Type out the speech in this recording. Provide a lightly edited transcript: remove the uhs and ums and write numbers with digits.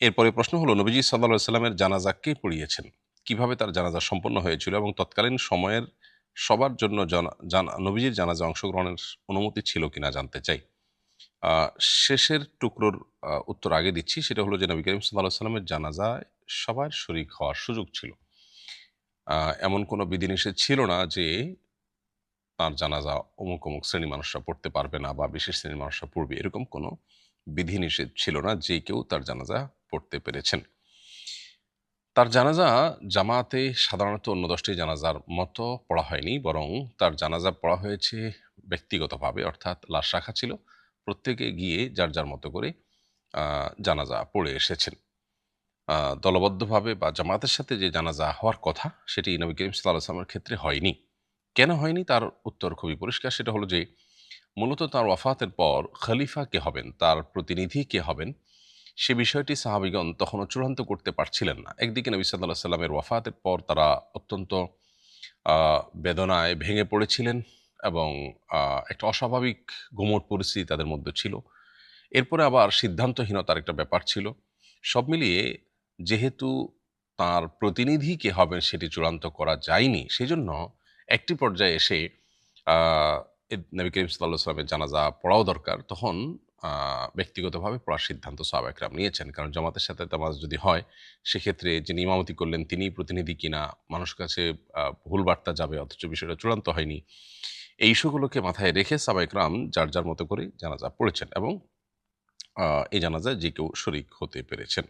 এরপরে প্রশ্ন হলো, নবীজি সাল্লাল্লাহু আলাইহি সাল্লামের জানাজা কে পড়িয়েছেন? কিভাবে তার জানাজা সম্পন্ন হয়েছিল এবং তৎকালীন সময়ের সবার জন্য নবীজির জানাজা অংশগ্রহণের অনুমতি ছিল কিনা জানতে চাই। আ শেষের টুকরোর উত্তর আগে দিচ্ছি। সেটা হলো যে নবী করিম সাল্লাল্লাহু আলাইহি সাল্লামের জানাজায় সবার শরিক হওয়ার সুযোগ ছিল। আ এমন কোনো বিধিনিষেধ ছিল না যে তার জানাজা অমুক শ্রেণীর মানুষরা পড়তে পারবে না বা বিশেষ শ্রেণীর মানুষরা পড়বে, এরকম কোনো বিধিনিষেধ ছিল না যে কেউ তার জানাজা পড়তে পেরেছেন। তার জানাজা জামাতে সাধারণত অন্য ১০টি জানাজার মতো পড়া হয়নি, বরং তার জানাজা পড়া হয়েছে ব্যক্তিগতভাবে, অর্থাৎ লাশ রাখা ছিল। প্রত্যেকে গিয়ে যার মতো করে জানাজা পড়ে এসেছেন। আ দলবদ্ধভাবে বা জামাতের সাথে যে জানাজা হওয়ার কথা, সেটি নবী করিম সাল্লাল্লাহু আলাইহি ওয়াসাল্লামের ক্ষেত্রে হয়নি। কেন হয়নি তার উত্তর খুবই পরিষ্কার। সেটা হলো যে মূলত তার ওয়াফাতের পর খলিফা কে হবেন, তার প্রতিনিধি কে হবেন, সে বিষয়টি সাহাবীগণ তখনও চূড়ান্ত করতে পারছিলেন না। একদিকে নবী সাল্লাল্লাহু আলাইহি সাল্লামের ওয়াফাতের পর তারা অত্যন্ত আ বেদনায় ভেঙে পড়েছিলেন এবং আ একটা অস্বাভাবিক গুমোট পরিস্থিতি তাদের মধ্যে ছিল। এরপরে আবার সিদ্ধান্তহীনতার একটা ব্যাপার ছিল। সব মিলিয়ে যেহেতু তার প্রতিনিধি কে হবেন সেটি চূড়ান্ত করা যায়নি, সেজন্য একটি পর্যায়ে এসে আ নবী করিম সাল্লাল্লাহু আলাইহি ওয়াসাল্লামের জানাজা পড়াও দরকার। তখন আ ব্যক্তিগতভাবে পড়ার সিদ্ধান্ত সাহাবা একরাম নিয়েছেন। কারণ জামাতের সাথে নামাজ যদি হয়, সেক্ষেত্রে যিনি ইমামতি করলেন তিনিই প্রতিনিধি কিনা, মানুষের কাছে ভুল বার্তা যাবে, অথচ বিষয়টা চূড়ান্ত হয়নি। এই ইস্যুগুলোকে মাথায় রেখে সাহাবা একরাম যার মতো করে জানাজা পড়েছেন এবং এই জানাজায় যে কেউ শরিক হতে পেরেছেন।